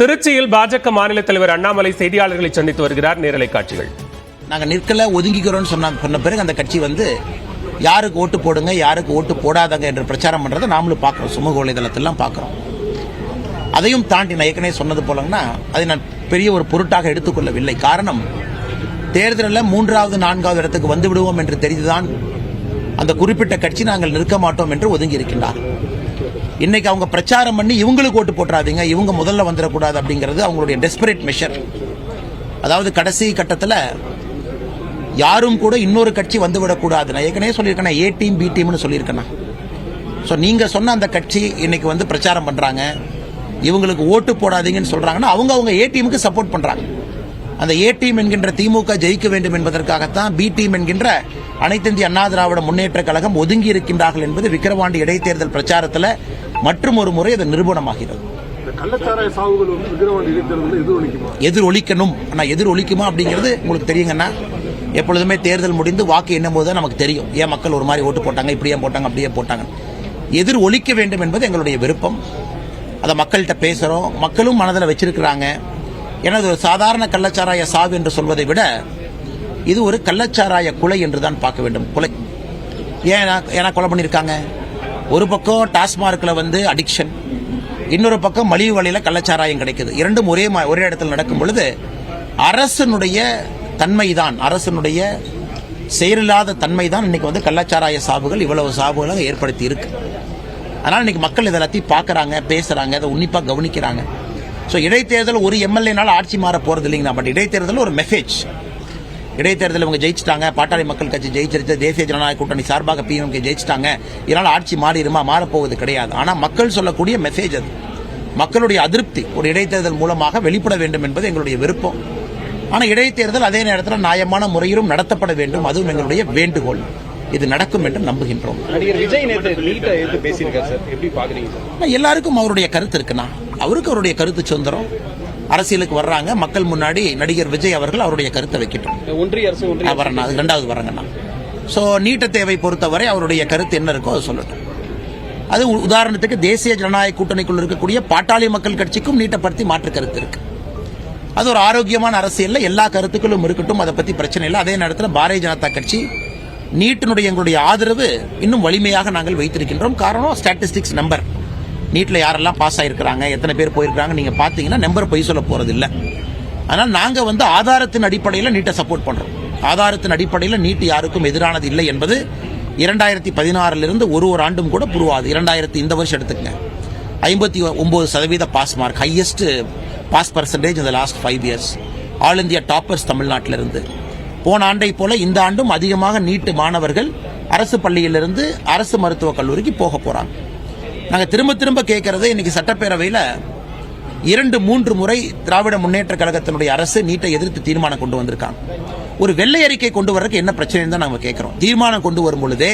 திருச்சியில் பாஜக மாநில தலைவர் அண்ணாமலை செய்தியாளர்களை சந்தித்து வருகிறார். நேரலை காட்சிகள். நாங்கள் நிற்கல ஒதுங்கிக்கிறோம் சொன்ன பிறகு அந்த கட்சி யாருக்கு ஓட்டு போடுங்க யாருக்கு ஓட்டு போடாதங்க என்று பிரச்சாரம் பண்றதை நாமளும் பார்க்கிறோம். சமூக வலைதளத்திலாம் பார்க்கிறோம். அதையும் தாண்டி நான் ஏற்கனவே சொன்னது போலன்னா அதை நான் பெரிய ஒரு பொருட்டாக எடுத்துக்கொள்ளவில்லை. காரணம், தேர்தலில் 3வது 4வது இடத்துக்கு வந்து விடுவோம் என்று தெரிந்துதான் அந்த குறிப்பிட்ட கட்சி நாங்கள் நிற்க மாட்டோம் என்று ஒதுங்கி இருக்கின்றார். இன்னைக்கு அவங்க பிரச்சாரம் பண்ணி இவங்களுக்கு ஓட்டு போட்டுறாதீங்க, இவங்க முதல்ல வந்துடக்கூடாது அப்படிங்கிறது அவங்களுடைய டெஸ்பரேட் மெஷர். அதாவது கடைசி கட்டத்தில் யாரும் கூட இன்னொரு கட்சி வந்துவிடக்கூடாது. நான் ஏற்கனவே சொல்லியிருக்கேன், ஏ டீம் பி டீம்னு சொல்லியிருக்கேன். ஸோ நீங்கள் சொன்ன அந்த கட்சி இன்னைக்கு பிரச்சாரம் பண்ணுறாங்க, இவங்களுக்கு ஓட்டு போடாதீங்கன்னு சொல்கிறாங்கன்னா அவங்க ஏ டீமுக்கு சப்போர்ட் பண்ணுறாங்க. அந்த ஏ டீம் என்கின்ற திமுக ஜெயிக்க வேண்டும் என்பதற்காகத்தான் பி டீம் என்கின்ற அனைத்து இந்திய அண்ணா திராவிட முன்னேற்ற கழகம் ஒதுங்கி இருக்கின்றார்கள் என்பது விக்கிரவாண்டி இடைத்தேர்தல் பிரச்சாரத்தில் மற்றும் ஒரு முறை அது நிரூபணமாகிறது. எதிரொலிக்கணும். ஆனால் எதிரொலிக்குமா அப்படிங்கிறது உங்களுக்கு தெரியுங்கன்னா, எப்பொழுதுமே தேர்தல் முடிந்து வாக்கு எண்ணும் போது நமக்கு தெரியும் ஏன் மக்கள் ஒரு மாதிரி ஓட்டு போட்டாங்க, இப்படியே போட்டாங்க அப்படியே போட்டாங்க. எதிர் ஒலிக்க வேண்டும் என்பது எங்களுடைய விருப்பம். அதை மக்கள்கிட்ட பேசுகிறோம், மக்களும் மனதில் வச்சிருக்கிறாங்க. எனது ஒரு சாதாரண கள்ளச்சாராய சாவு என்று சொல்வதை விட இது ஒரு கள்ளச்சாராய கொலை என்று தான் பார்க்க வேண்டும். கொலை ஏன்னா கொலை பண்ணியிருக்காங்க. ஒரு பக்கம் டாஸ்மார்க்கில் அடிக்ஷன், இன்னொரு பக்கம் மலிவு வழியில் கள்ளச்சாராயம் கிடைக்குது. இரண்டும் ஒரே இடத்தில் நடக்கும் பொழுது அரசனுடைய தன்மைதான், அரசனுடைய செயலில்லாத தன்மைதான் இன்னைக்கு கள்ளச்சாராய சாவுகள் இவ்வளவு சாவுகளாக ஏற்படுத்தி இருக்கு. அதனால் இன்னைக்கு மக்கள் இதெல்லாத்தையும் பார்க்குறாங்க, பேசுகிறாங்க, அதை உன்னிப்பாக கவனிக்கிறாங்க. ஸோ இடைத்தேர்தல் ஒரு எம்எல்ஏனால ஆட்சி மாற போகிறது இல்லைங்கண்ணா. பட் இடைத்தேர்தல் ஒரு மெசேஜ். இடைத்தேர்தல் இவங்க ஜெயிச்சிட்டாங்க, பாட்டாளி மக்கள் கட்சி ஜெயிச்சிருச்சு, தேசிய ஜனநாயக கூட்டணி சார்பாக பிஎம்கே ஜெயிச்சிட்டாங்க, இதனால் ஆட்சி மாறப்போவது கிடையாது. ஆனால் மக்கள் சொல்லக்கூடிய மெசேஜ் அது. மக்களுடைய அதிருப்தி ஒரு இடைத்தேர்தல் மூலமாக வெளிப்பட வேண்டும் என்பது எங்களுடைய விருப்பம். ஆனால் இடைத்தேர்தல் அதே நேரத்தில் நியாயமான முறையிலும் நடத்தப்பட வேண்டும், அதுவும் எங்களுடைய வேண்டுகோள். இது நடக்கும் என்று நம்புகின்றோம். எல்லாருக்கும் அவருடைய கருத்து இருக்குண்ணா. அவருக்கு அவருடைய கருத்து சுதந்திரம். அரசியலுக்கு வர்றாங்க, மக்கள் முன்னாடி நடிகர் விஜய் அவர்கள் அவருடைய கருத்தை வைக்கட்டும். வரணும், அது 2வது வரங்கண்ணா. ஸோ நீட்ட தேவை பொறுத்தவரை அவருடைய கருத்து என்ன இருக்கோ அதை சொல்லட்டும். அது உதாரணத்துக்கு தேசிய ஜனநாயக கூட்டணிக்குள் இருக்கக்கூடிய பாட்டாளி மக்கள் கட்சிக்கும் நீட்டை பற்றி மாற்று கருத்து இருக்கு. அது ஒரு ஆரோக்கியமான அரசியல்ல எல்லா கருத்துக்களும் இருக்கட்டும், அதை பத்தி பிரச்சனை இல்லை. அதே நேரத்தில் பாரதிய ஜனதா கட்சி நீட்டினுடைய எங்களுடைய ஆதரவு இன்னும் வலிமையாக நாங்கள் வைத்திருக்கின்றோம். காரணம், ஸ்டாட்டிஸ்டிக்ஸ் நம்பர். நீட்டில் யாரெல்லாம் பாஸ் ஆகிருக்கிறாங்க, எத்தனை பேர் போயிருக்காங்க நீங்கள் பார்த்தீங்கன்னா நம்பர் பொய் சொல்ல போறது இல்லை. ஆனால் நாங்கள் ஆதாரத்தின் அடிப்படையில் நீட்டை சப்போர்ட் பண்ணுறோம். ஆதாரத்தின் அடிப்படையில் நீட் யாருக்கும் எதிரானது இல்லை என்பது 2016 ஒரு ஆண்டும் கூட புரிவாது. 2000 இந்த வருஷம் எடுத்துக்கங்க, 59% pass mark, highest pass percentage இந்த last 5 years. All India toppers தமிழ்நாட்டிலிருந்து. போன ஆண்டை போல இந்த ஆண்டும் அதிகமாக நீட்டு மாணவர்கள் அரசு பள்ளியிலிருந்து அரசு மருத்துவக் கல்லூரிக்கு போக போறாங்க. நாங்கள் திரும்ப கேட்கறது, இன்னைக்கு சட்டப்பேரவையில் 2-3 முறை திராவிட முன்னேற்ற கழகத்தினுடைய அரசு நீட்டை எதிர்த்து தீர்மானம் கொண்டு வந்திருக்காங்க. ஒரு வெள்ளை அறிக்கை கொண்டு வர்றதுக்கு என்ன பிரச்சனை தான் நாங்கள் கேட்கிறோம். தீர்மானம் கொண்டு வரும் பொழுதே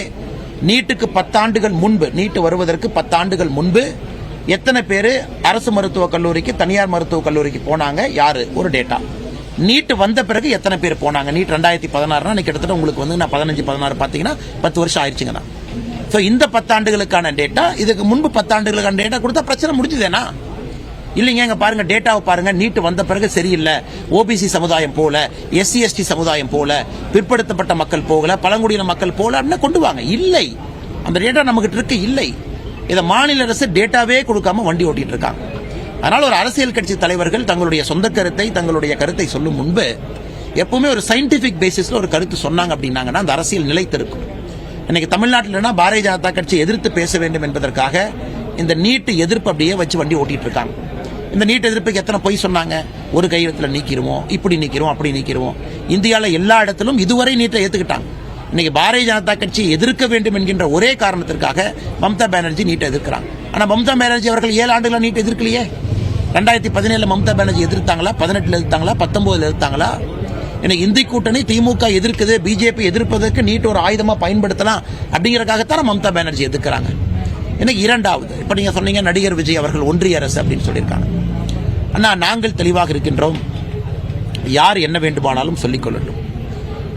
நீட்டுக்கு 10 ஆண்டுகள் முன்பு, நீட்டு வருவதற்கு 10 ஆண்டுகள் முன்பு எத்தனை பேர் அரசு மருத்துவக் கல்லூரிக்கு தனியார் மருத்துவக் கல்லூரிக்கு போனாங்க, யாரு, ஒரு டேட்டா. நீட் வந்த பிறகு எத்தனை பேர் போனாங்க. நீட் 2016 கிட்டத்தட்ட உங்களுக்கு 15-16 பார்த்தீங்கன்னா 10 வருஷம் ஆயிடுச்சுங்கண்ணா. ஸோ இந்த 10 ஆண்டுகளுக்கான டேட்டா, இதுக்கு முன்பு 10 ஆண்டுகளுக்கான டேட்டா கொடுத்தா பிரச்சனை முடிஞ்சுதேனா? இல்லைங்க, இங்க பாருங்க, டேட்டாவை பாருங்க. நீட் வந்த பிறகு சரியில்லை, ஓபிசி சமுதாயம் போல, எஸ்சி எஸ்டி சமுதாயம் போல, பிற்படுத்தப்பட்ட மக்கள் போகல, பழங்குடியின மக்கள் போல அப்படின்னு கொண்டு வாங்க. இல்லை, அந்த டேட்டா நமக்கு இருக்கு. இல்லை, இதை மாநில அரசு டேட்டாவே கொடுக்காம வண்டி ஓட்டிட்டு இருக்காங்க. அதனால ஒரு அரசியல் கட்சி தலைவர்கள் தங்களுடைய சொந்த கருத்தை, தங்களுடைய கருத்தை சொல்லும் முன்பு எப்பவுமே ஒரு சயின்டிபிக் பேசிஸ்ல ஒரு கருத்து சொன்னாங்க அப்படின்னாங்கன்னா அந்த அரசியல் நிலைத்திருக்கும். இன்னைக்கு தமிழ்நாட்டில்னா பாரதிய ஜனதா கட்சி எதிர்த்து பேச வேண்டும் என்பதற்காக இந்த நீட் எதிர்ப்பு அப்படியே வச்சு வண்டி ஓட்டிட்டு இருக்காங்க. இந்த நீட் எதிர்ப்புக்கு எத்தனை பொய் சொன்னாங்க. ஒரு கையெழுத்தில் நீக்கிடுவோம், இப்படி நீக்கிறோம், அப்படி நீக்கிறோம். இந்தியாவில் எல்லா இடத்திலும் இதுவரை நீட்டை ஏத்துக்கிட்டாங்க. இன்னைக்கு பாரதிய ஜனதா கட்சி எதிர்க்க வேண்டும் என்கின்ற ஒரே காரணத்திற்காக மம்தா பானர்ஜி நீட்டை எதிர்க்கிறாங்க. ஆனா மம்தா பானர்ஜி அவர்கள் 7 ஆண்டுகள் நீட் எதிர்க்கலையே. 2017 மம்தா பானர்ஜி எதிர்த்தாங்களா, 18 எதிர்த்தாங்களா, 19 எதிர்த்தாங்களா? இன்னைக்கு இந்தி கூட்டணி திமுக எதிர்க்குது, பிஜேபி எதிர்ப்பதற்கு நீட் ஒரு ஆயுதமா பயன்படுத்தலாம் அப்படிங்கறதுக்காகத்தான் மம்தா பானர்ஜி எதிர்க்கிறாங்க. இன்னைக்கு 2வது, இப்ப நீங்க சொன்னீங்க நடிகர் விஜய் அவர்கள் ஒன்றிய அரசு அப்படின்னு சொல்லியிருக்காங்க. ஆனா நாங்கள் தெளிவாக இருக்கின்றோம். யார் என்ன வேண்டுமானாலும் சொல்லிக் கொள்ளட்டும்.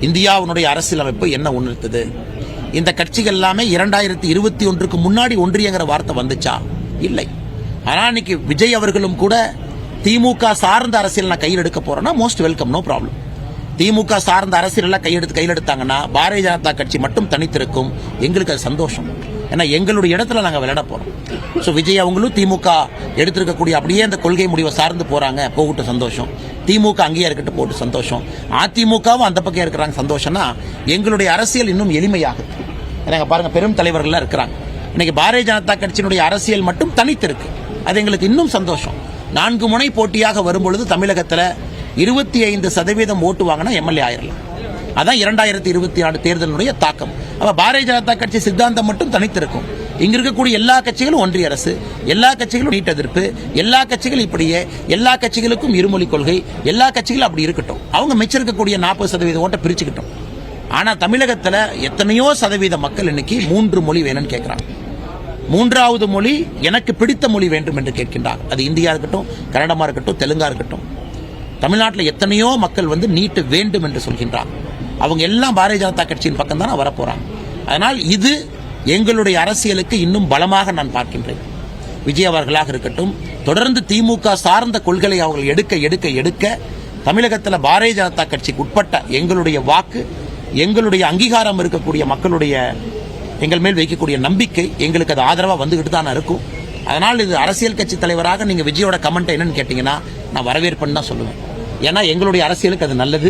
இந்தியாவுடைய அரசியலமைப்பு என்ன உணர்த்தது? இந்த கட்சிகள் எல்லாமே 2021 முன்னாடி ஒன்றியங்கிற வார்த்தை வந்துச்சா? இல்லை. ஆனால் இன்னைக்கு விஜய் அவர்களும் கூட திமுக சார்ந்த அரசியல் நான் கையில் எடுக்க போறேன்னா மோஸ்ட் வெல்கம், நோ ப்ராப்ளம். திமுக சார்ந்த அரசியல் எல்லாம் கையில் எடுத்தாங்கன்னா பாரதிய ஜனதா கட்சி மட்டும் தனித்திருக்கும். எங்களுக்கு அது சந்தோஷம். ஏன்னா எங்களுடைய இடத்துல நாங்கள் விளையாட போறோம். ஸோ விஜய் அவங்களும் திமுக எடுத்திருக்கக்கூடிய அப்படியே அந்த கொள்கை முடிவை சார்ந்து போறாங்க, போகட்டும் சந்தோஷம். திமுக அங்கேயே இருக்கட்டும், போட்டு சந்தோஷம். அதிமுகவும் அந்த பக்கம் இருக்கிறாங்க, சந்தோஷம்னா எங்களுடைய அரசியல் இன்னும் எளிமையாகுது. எனக்கு பாருங்க, பெரும் தலைவர்கள்லாம் இருக்கிறாங்க. இன்னைக்கு பாரதிய ஜனதா கட்சியினுடைய அரசியல் மட்டும் தனித்திருக்கு. அது எங்களுக்கு இன்னும் சந்தோஷம். 4 முனை போட்டியாக வரும்பொழுது தமிழகத்தில் 25% ஓட்டு வாங்கினா எம்எல்ஏ ஆயிரலாம். அதான் 2024 தேர்தலுடைய தாக்கம். அப்ப பாரதிய ஜனதா கட்சி சித்தாந்தம் மட்டும் தனித்திருக்கும். இங்க இருக்கக்கூடிய எல்லா கட்சிகளும் ஒன்றிய அரசு, எல்லா கட்சிகளும் நீட் எதிர்ப்பு, எல்லா கட்சிகளும் இப்படியே, எல்லா கட்சிகளுக்கும் இருமொழி கொள்கை, எல்லா கட்சிகளும் அப்படி இருக்கட்டும். அவங்க மிச்சிருக்கக்கூடிய 40% ஓட்டை பிரிச்சுக்கிட்டோம். ஆனா தமிழகத்தில் எத்தனையோ சதவீத மக்கள் இன்னைக்கு 3 மொழி வேணும்னு கேட்கிறாங்க. 3வது மொழி எனக்கு பிடித்த மொழி வேண்டும் என்று கேட்கின்றார். அது இந்தியா இருக்கட்டும், கன்னடமா இருக்கட்டும், தெலுங்கா இருக்கட்டும். தமிழ்நாட்டில் எத்தனையோ மக்கள் நீட்டு வேண்டும் என்று சொல்கின்றார். அவங்க எல்லாம் பாரதிய ஜனதா கட்சியின் பக்கம் தானே வரப்போறாங்க. அதனால் இது எங்களுடைய அரசியலுக்கு இன்னும் பலமாக நான் பார்க்கின்றேன். விஜய் அவர்களாக இருக்கட்டும், தொடர்ந்து திமுக சார்ந்த கொள்கைகளை அவர்கள் எடுக்க தமிழகத்தில் பாரதிய ஜனதா கட்சிக்கு உட்பட்ட எங்களுடைய வாக்கு, எங்களுடைய அங்கீகாரம் இருக்கக்கூடிய மக்களுடைய எங்கள் மேல் வைக்கக்கூடிய நம்பிக்கை எங்களுக்கு அது ஆதரவாக வந்துகிட்டு தான் இருக்கும். அதனால் இது அரசியல் கட்சி தலைவராக நீங்க விஜயோட கமெண்ட் என்னன்னு கேட்டீங்கன்னா நான் வரவேற்பேன்னு தான் சொல்லுவேன். ஏன்னா எங்களுடைய அரசியலுக்கு அது நல்லது,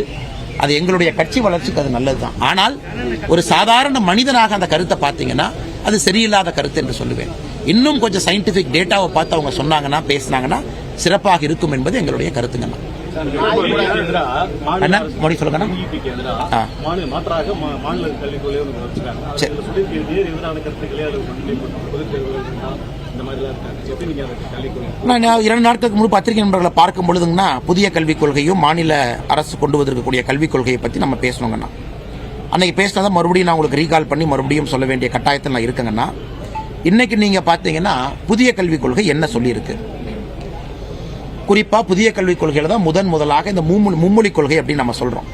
அது எங்களுடைய கட்சி வளர்ச்சிக்கு அது நல்லது தான். ஆனால் ஒரு சாதாரண மனிதனாக அந்த கருத்தை பார்த்தீங்கன்னா அது சரியில்லாத கருத்து என்று சொல்லுவேன். இன்னும் கொஞ்சம் சயின்டிபிக் டேட்டாவை பார்த்து அவங்க சொன்னாங்கன்னா, பேசினாங்கன்னா சிறப்பாக இருக்கும் என்பது எங்களுடைய கருத்துங்கண்ணா. மோடி சொல்லுங்கண்ணா. நான் 2 நாட்களுக்கு முன்பு பத்திரிகை நண்பர்களை பார்க்கும் பொழுதுங்கன்னா புதிய கல்விக் கொள்கையும் மாநில அரசு கொண்டு வந்திருக்கக்கூடிய கல்விக் கொள்கையை பற்றி நம்ம பேசணுங்கண்ணா. அன்னைக்கு பேசினதை மறுபடியும் நான் உங்களுக்கு ரீகால் பண்ணி மறுபடியும் சொல்ல வேண்டிய கட்டாயத்தில் நான் இருக்கேங்கண்ணா. இன்னைக்கு நீங்க பாத்தீங்கன்னா புதிய கல்விக் கொள்கை என்ன சொல்லியிருக்கு, குறிப்பா புதிய கல்விக் கொள்கையில தான் முதலாக இந்த மும்மொழி கொள்கை அப்படின்னு நம்ம சொல்றோம்.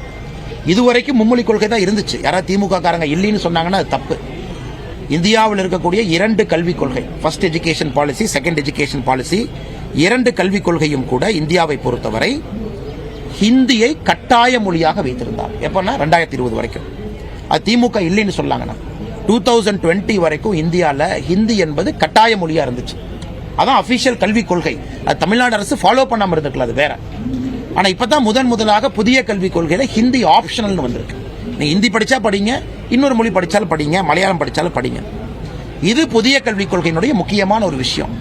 இதுவரைக்கும் மும்மொழி கொள்கை தான் இருந்துச்சு. யாராவது திமுக காரங்க இல்லைன்னு சொன்னாங்கன்னா அது தப்பு. இந்தியாவில் இருக்கக்கூடிய 2 கல்விக் கொள்கை, first education policy, second education policy, 2 கல்விக் கொள்கையும் கூட இந்தியாவை பொறுத்தவரை ஹிந்தியை கட்டாய மொழியாக வைத்திருந்தார். எப்பன்னா 2020 வரைக்கும். அது திமுக இல்லைன்னு சொல்லாங்கன்னா 2020 வரைக்கும் இந்தியாவில் ஹிந்தி என்பது கட்டாய மொழியா இருந்துச்சு. அதான் அபிஷியல் கல்விக் கொள்கை. அது தமிழ்நாடு அரசு ஃபாலோ பண்ணாம இருந்திருக்கலாம், அது வேற. ஆனா இப்பதான் முதலாக புதிய கல்விக் கொள்கையில ஹிந்தி ஆப்ஷனல்னு வந்திருக்கு. நீங்க ஹிந்தி படிச்சா படிங்க, இன்னொரு மொழி படிச்சாலும் படிங்க, மலையாளம் படிச்சாலும் படிங்க. இது புதிய கல்விக் கொள்கையினுடைய முக்கியமான ஒரு விஷயம்.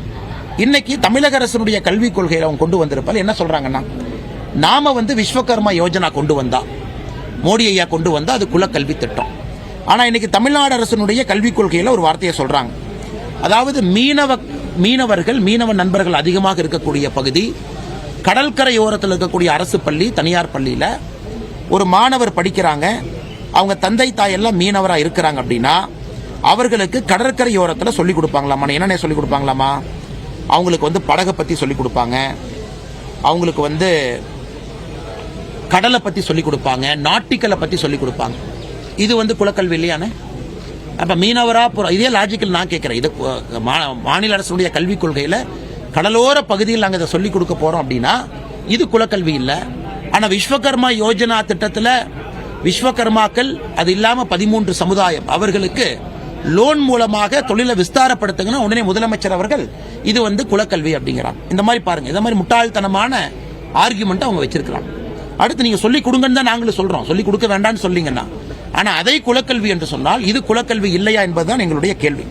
இன்னைக்கு தமிழக அரசுடைய கல்விக் கொள்கையில அவங்க கொண்டு வந்திருப்பால் என்ன சொல்றாங்கன்னா, நாம விஸ்வகர்மா யோஜனா கொண்டு வந்தா, மோடி ஐயா கொண்டு வந்தா அது குலக்கல்வி திட்டம். ஆனா இன்னைக்கு தமிழ்நாடு அரசுடைய கல்விக் கொள்கையில ஒரு வார்த்தையை சொல்றாங்க. அதாவது மீனவர்கள், மீனவ நண்பர்கள் அதிகமாக இருக்கக்கூடிய பகுதி, கடற்கரையோரத்தில் இருக்கக்கூடிய அரசு பள்ளி, தனியார் பள்ளியில ஒரு மாணவர் படிக்கிறாங்க, அவங்க தந்தை தாய் எல்லாம் மீனவரா இருக்கிறாங்க அப்படின்னா அவர்களுக்கு கடற்கரையோரத்தில் சொல்லிக் கொடுப்பாங்களாமா. என்னென்ன சொல்லிக் கொடுப்பாங்களாமா? அவங்களுக்கு படகை பத்தி சொல்லிக் கொடுப்பாங்க, அவங்களுக்கு கடலை பத்தி சொல்லிக் கொடுப்பாங்க, நாட்டிக்கலை பத்தி சொல்லிக் கொடுப்பாங்க. இது குலக்கல்வி இல்லையானே? அப்ப மீனவரா இதே லாஜிக்கல் நான் கேட்கிறேன். இது மாநில அரசுடைய கல்விக் கொள்கையில கடலோர பகுதியில் நாங்கள் இதை சொல்லிக் கொடுக்க போறோம் அப்படின்னா இது குலக்கல்வி இல்லை. ஆனா விஸ்வகர்மா யோஜனா திட்டத்தில் விஸ்வகர்மாக்கள், அது இல்லாம 13 சமுதாயம் அவர்களுக்கு லோன் மூலமாக தொழிலை விஸ்தாரப்படுத்துங்கன்னா உடனே முதலமைச்சர் அவர்கள் இது குலக்கல்வி அப்படிங்கிறாங்க. இந்த மாதிரி பாருங்க, இந்த மாதிரி முட்டாள்தனமான ஆர்குமெண்ட் அவங்க வச்சிருக்கிறாங்க. அடுத்து நீங்க சொல்லிக் கொடுங்கன்னு தான் நாங்களும் சொல்றோம், சொல்லிக் கொடுக்க வேண்டாம்னு சொல்லிங்கன்னா. ஆனா அதை குலக்கல்வி என்று சொன்னால் இது குலக்கல்வி இல்லையா என்பதுதான் எங்களுடைய கேள்வி.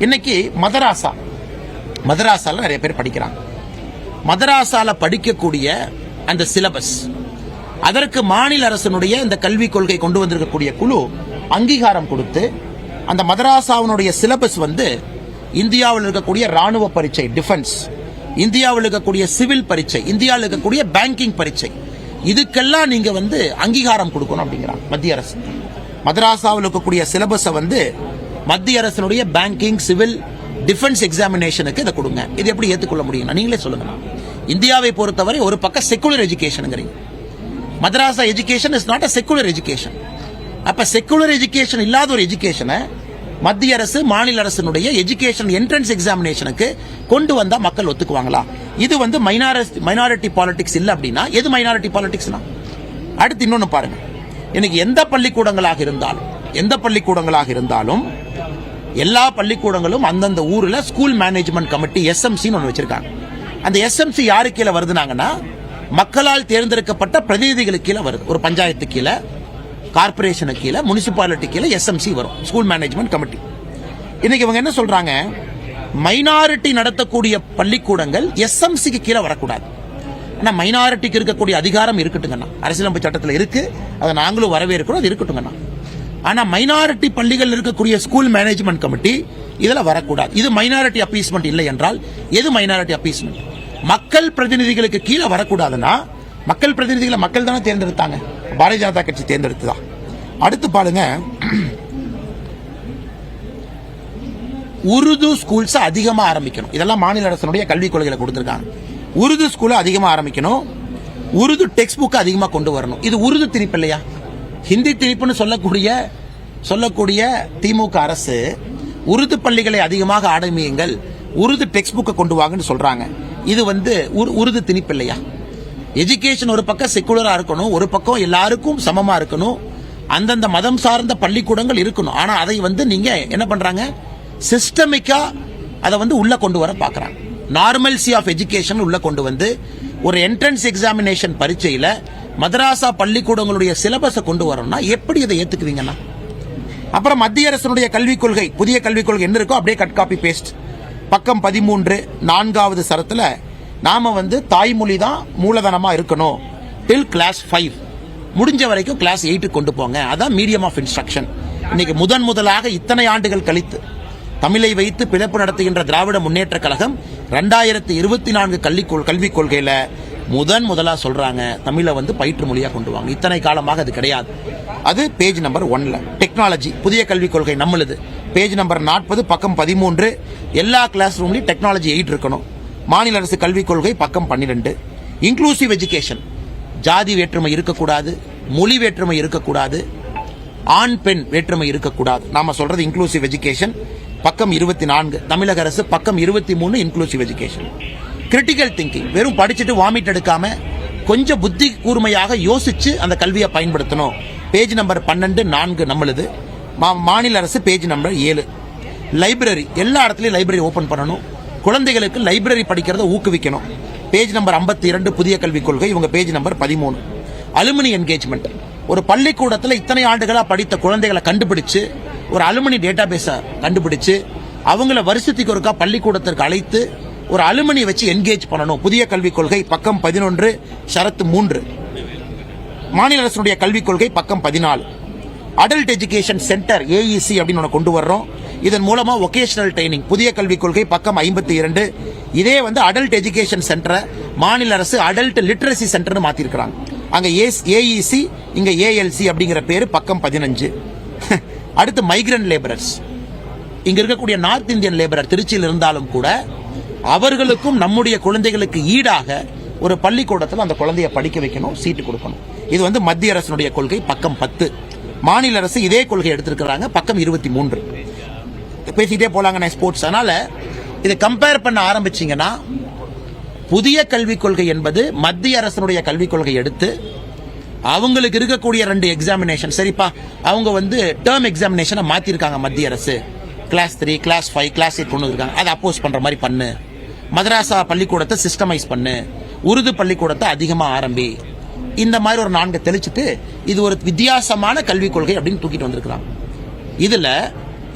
இன்னைக்கு மதராசால நிறைய பேர் படிக்கிறாங்க. மதராசால படிக்கக்கூடிய அந்த சிலபஸ், அதற்கு மாநில அரசினுடைய இந்த கல்விக் கொள்கை கொண்டு வந்திருக்கக்கூடிய குழு அங்கீகாரம் கொடுத்து அந்த மதராசாவினுடைய சிலபஸ் இந்தியாவில் இருக்கக்கூடிய ராணுவ பரீட்சை, டிஃபென்ஸ், இந்தியாவில் இருக்கக்கூடிய சிவில் பரீட்சை, இந்தியாவில் இருக்கக்கூடிய பேங்கிங் பரீட்சை, இதுக்கெல்லாம் நீங்க அங்கீகாரம் கொடுக்கணும் அப்படிங்கிறாங்க மத்திய அரசு. மதராசாவில் இருக்கக்கூடிய சிலபஸை மத்திய அரசினுடைய பேங்கிங், சிவில், டிஃபென்ஸ் எக்ஸாமினேஷனுக்கு இதை கொடுங்க. இது எப்படி ஏற்றுக்கொள்ள முடியும்? நீங்களே சொல்லுங்க. இந்தியாவை பொறுத்தவரை ஒரு பக்கம் secular education, madrasa education is not a secular education. அப்ப செக்குலர் எஜுகேஷன் இல்லாத ஒரு எஜுகேஷனை மத்திய அரசு மாநில அரசினுடைய எஜுகேஷன் என்ட்ரன்ஸ் எக்ஸாமினேஷனுக்கு கொண்டு வந்தா மக்கள் ஒத்துக்குவாங்களா? இது வந்து மைனாரிட்டி பாலிடிக்ஸ் இல்ல அப்படின்னா எது மைனாரிட்டி பாலிடிக்ஸ்னா? அடுத்து இன்னொன்னு பாருங்க, எனக்கு எந்த பள்ளிக்கூடங்களாக இருந்தாலும் எல்லா பள்ளிக்கூடங்களும் அந்தந்த ஊர்ல ஸ்கூல் மேனேஜ்மெண்ட் கமிட்டி எஸ்எம்சி ஒன்று வச்சிருக்காங்க. அந்த எஸ்எம்சி யாரு கீழே வருதுனாங்கன்னா மக்களால் தேர்ந்தெடுக்கப்பட்ட பிரதிநிதிகளுக்கு கீழே வருது. ஒரு பஞ்சாயத்து கீழே, கார்பரேஷனுக்கு கீழே, முனிசிபாலிட்டி கீழே எஸ்எம்சி வரும், ஸ்கூல் மேனேஜ்மெண்ட் கமிட்டி. இன்னைக்கு இவங்க என்ன சொல்றாங்க, மைனாரிட்டி நடத்தக்கூடிய பள்ளிக்கூடங்கள் எஸ்எம்சிக்கு கீழே வரக்கூடாது. ஆனா மைனாரிட்டிக்கு இருக்கக்கூடிய அதிகாரம் இருக்கட்டுங்கண்ணா, அரசியலமைப்பு சட்டத்தில் இருக்கு, அதை நாங்களும் வரவேற்கிறோம், அது இருக்கட்டுங்கண்ணா. ஆனா மைனாரிட்டி பள்ளிகள் இருக்கக்கூடிய ஸ்கூல் மேனேஜ்மெண்ட் கமிட்டி இதுல வரக்கூடாது. இது மைனாரிட்டி அப்பீஸ்மெண்ட் இல்லை என்றால் எது மைனாரிட்டி அப்பீஸ்மெண்ட்? மக்கள் பிரதிநிதிகளுக்கு கீழே வரக்கூடாதுன்னா, மக்கள் பிரதிநிதிகளை மக்கள் தானே தேர்ந்தெடுத்தாங்க, பாரதிய ஜனதா கட்சி தேர்ந்தெடுத்துதான். அடுத்து பாருங்க, உருது ஸ்கூல்ஸ் அதிகமா ஆரம்பிக்கணும். இதெல்லாம் மாநில அரசுடைய கல்விக் கொள்கையில கொடுத்திருக்காங்க. உருது ஸ்கூல் அதிகமா ஆரம்பிக்கணும், உருது டெக்ஸ்ட் புக் அதிகமா கொண்டு வரணும். இது உருது திணிப்பு இல்லையா? ஹிந்தி திணிப்புன்னு சொல்லக்கூடிய திமுக அரசு உருது பள்ளிகளை அதிகமாக ஆரம்பியுங்கள், உருது டெக்ஸ்ட் புக்கை கொண்டு வாங்கன்னு சொல்றாங்க. இது வந்து உருது திணிப்பு இல்லையா? எஜுகேஷன் ஒரு பக்கம் செக்குலரா இருக்கணும், ஒரு பக்கம் எல்லாருக்கும் சமமா இருக்கணும், அந்தந்த மதம் சார்ந்த பள்ளிக்கூடங்கள் இருக்கணும். ஆனா அதை வந்து நீங்க என்ன பண்றாங்க, சிஸ்டமிக்கா அதை வந்து உள்ள கொண்டு வர பாக்குறாங்க. நார்மல்சி ஆஃப் எஜுகேஷன் உள்ள கொண்டு வந்து ஒரு என்ட்ரன்ஸ் எக்ஸாமினேஷன் பரீட்சையில மதராசா பள்ளிக்கூடங்களுடைய சிலபஸை கொண்டு வரணும்னா எப்படி இதை ஏத்துக்குவீங்கன்னா? அப்புறம் மத்திய அரசுடைய கல்விக் கொள்கை, புதிய கல்விக் கொள்கை என்ன இருக்கோ அப்படியே கட் காப்பி பேஸ்ட். பக்கம் 13 4வது சரத்துல நாம வந்து தாய்மொழி தான் மூலதனமா இருக்கணும் டில் கிளாஸ் 5, முடிஞ்ச வரைக்கும் கிளாஸ் 8 கொண்டு போங்க, அதான் மீடியம் ஆஃப் இன்ஸ்ட்ரக்ஷன். இன்னைக்கு முதலாக இத்தனை ஆண்டுகள் கழித்து தமிழை வைத்து பிழைப்பு நடத்துகின்ற திராவிட முன்னேற்ற கழகம் 2024 கல்விக் கொள்கையில முதலா சொல்றாங்க தமிழை வந்து பயிற்று மொழியா கொண்டு வாங்க. இத்தனை காலமாக அது கிடையாது. அது பேஜ் நம்பர் 1ல. டெக்னாலஜி புதிய கல்விக் கொள்கை நம்மளுது, பேஜ் நம்பர் 40 பக்கம் 13. எல்லா கிளாஸ் ரூம்லயும் டெக்னாலஜி 8 இருக்கணும். மாநில அரசு கல்விக் கொள்கை பக்கம் 12. இன்க்ளூசிவ் எஜுகேஷன், ஜாதி வேற்றுமை இருக்கக்கூடாது, மொழி வேற்றுமை இருக்கக்கூடாது, ஆண் பெண் வேற்றுமை இருக்கக்கூடாது. நாம சொல்றது இன்க்ளூசிவ் எஜுகேஷன் பக்கம் 24. தமிழக அரசு பக்கம் 23 இன்க்ளூசிவ் எஜுகேஷன். கிரிட்டிக்கல் திங்கிங், வெறும் படிச்சுட்டு வாமிட் எடுக்காம கொஞ்சம் புத்தி கூர்மையாக யோசிச்சு அந்த கல்வியை பயன்படுத்தணும். பேஜ் நம்பர் 12 4 நம்மளுது. மாநில அரசு பேஜ் நம்பர் 7. லைப்ரரி, எல்லா இடத்துலயும் லைப்ரரி ஓபன் பண்ணணும், குழந்தைகளுக்கு லைப்ரரி படிக்கிறத ஊக்குவிக்கணும். பேஜ் நம்பர் 52 புதிய கல்விக் கொள்கை, இவங்க பேஜ் நம்பர் 13. அலுமினி என்கேஜ்மெண்ட், ஒரு பள்ளிக்கூடத்தில் இத்தனை ஆண்டுகளா படித்த குழந்தைகளை கண்டுபிடிச்சு ஒரு அலுமினி டேட்டா பேஸ கண்டுபிடிச்சு அவங்கள வருஷத்துக்கு ஒருக்கா பள்ளிக்கூடத்திற்கு அழைத்து ஒரு அலுமினி வச்சு என்கேஜ் பண்ணணும். புதிய கல்விக் கொள்கை பக்கம் 11 ஷரத்து 3. மாநில அரசுடைய கல்விக் கொள்கை பக்கம் 14. அடல்ட் எஜுகேஷன் சென்டர் ஏஇசி அப்படின்னு ஒன்று கொண்டு வர்றோம். இதன் மூலமா வொகேஷனல் ட்ரைனிங், புதிய கல்விக் கொள்கை பக்கம் 52. இதே வந்து அடல்ட் எஜுகேஷன் சென்டரை மாநில அரசு அடல்ட் லிட்ரஸி சென்டர்னு மாத்திருக்கிறாங்க. அங்க ஏஇசி, இங்க ஏஎல்சி அப்படிங்கிற பேரு பக்கம் 15. அடுத்து மைக்ரண்ட் லேபரர்ஸ், இங்க இருக்கக்கூடிய நார்த் இந்தியன் லேபரர் திருச்சியில் இருந்தாலும் கூட அவர்களுக்கும் நம்முடைய குழந்தைகளுக்கு ஈடாக ஒரு பள்ளிக்கூடத்தில் அந்த குழந்தைய படிக்க வைக்கணும், சீட்டு கொடுக்கணும். இது வந்து மத்திய அரசுடைய கொள்கை பக்கம் 10. மாநில அரசு இதே கொள்கை எடுத்திருக்கிறாங்க பக்கம் 23. பேசிட்டே போலாங்க ஸ்போர்ட்ஸ். அதனால இதை கம்பேர் பண்ண ஆரம்பிச்சீங்கன்னா புதிய கல்விக் கொள்கை என்பது மத்திய அரசுடைய கல்விக் கொள்கை எடுத்து அவங்களுக்கு இருக்கக்கூடிய 2 எக்ஸாமினேஷன், சரிப்பா அவங்க வந்து டேர்ம் எக்ஸாமினேஷனை மாத்திருக்காங்க மத்திய அரசு, கிளாஸ் 3 கிளாஸ் 5 கிளாஸ் 8 கொண்டு இருக்காங்க, அதை அப்போஸ் பண்ற மாதிரி பண்ணு, மதராசா பள்ளிக்கூடத்தை சிஸ்டமைஸ் பண்ணு, உருது பள்ளிக்கூடத்தை அதிகமா ஆரம்பி, இந்த மாதிரி ஒரு 4 தெளிச்சுட்டு இது ஒரு வித்தியாசமான கல்விக் கொள்கை அப்படின்னு தூக்கிட்டு வந்திருக்கிறாங்க. இதுல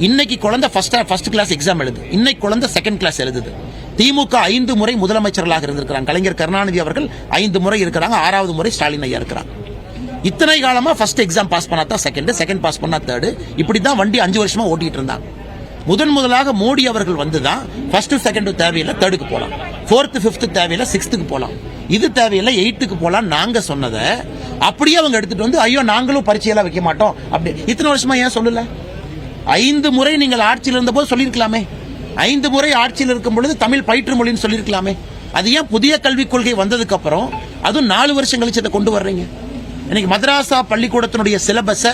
இன்னைக்கு குழந்தை ஃபர்ஸ்ட் கிளாஸ் எக்ஸாம் எழுது, இன்னைக்கு குழந்தை செகண்ட் கிளாஸ் எழுதுது. திமுக 5 முறை முதலமைச்சர்களாக இருந்திருக்கிறாங்க. கலைஞர் கருணாநிதி அவர்கள் 5 முறை இருக்கிறாங்க, 6வது முறை ஸ்டாலின் ஐயா இருக்கிறாங்க. இத்தனை காலமா ஃபர்ஸ்ட் எக்ஸாம் பாஸ் பண்ணாதான் செகண்ட் பாஸ் பண்ணா தேர்டு, இப்படிதான் வண்டி 5 வருஷமா ஓட்டிட்டு இருந்தாங்க. முதலாக மோடி அவர்கள் வந்துதான் ஃபர்ஸ்ட் செகண்ட் தேவையில்லை தேர்டுக்கு போலாம், 4th 5th தேவையில்லை 6th போலாம், இது தேவையில்லை 8th போலாம். நாங்க சொன்னதை அப்படியே அவங்க எடுத்துட்டு வந்து ஐயோ நாங்களும் பரீட்சையெல்லாம் வைக்க மாட்டோம் அப்படி இத்தனை வருஷமா ஏன் சொல்லல? 5 முறை நீங்கள் ஆட்சியில் இருந்த போது சொல்லியிருக்கலாமே, 5 முறை ஆட்சியில் இருக்கும் பொழுது தமிழ் பயிற்று மொழின்னு சொல்லியிருக்கலாமே. அது ஏன் புதிய கல்விக் கொள்கை வந்ததுக்கு அப்புறம் அதுவும் 4 வருஷம் கழிச்சு அதை கொண்டு வர்றீங்க? இன்னைக்கு மதராசா பள்ளிக்கூடத்தினுடைய சிலபஸை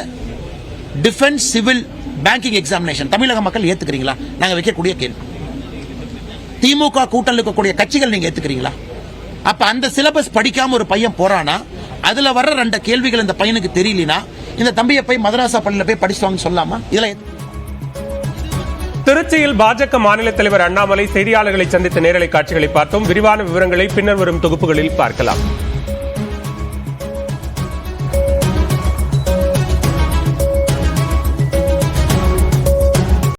டிஃபென்ஸ் சிவில் பேங்கிங் எக்ஸாமினேஷன் தமிழக மக்கள் ஏத்துக்கிறீங்களா? நாங்க வைக்கக்கூடிய கேள்வி. திமுக கூட்டணி இருக்கக்கூடிய கட்சிகள் நீங்க ஏத்துக்கிறீங்களா? அப்ப அந்த சிலபஸ் படிக்காம ஒரு பையன் போறானா, அதுல வர்ற 2 கேள்விகள் இந்த பையனுக்கு தெரியலனா இந்த தம்பியை போய் மதராசா பள்ளியில போய் படிச்சுவாங்கன்னு சொல்லாமா? இதெல்லாம் திருச்சியில் பாஜக மாநில தலைவர் அண்ணாமலை செய்தியாளர்களை சந்தித்த நேரலை காட்சிகளை பார்த்தோம். விரிவான விவரங்களை பின்னர் வரும் தொகுப்புகளில் பார்க்கலாம்.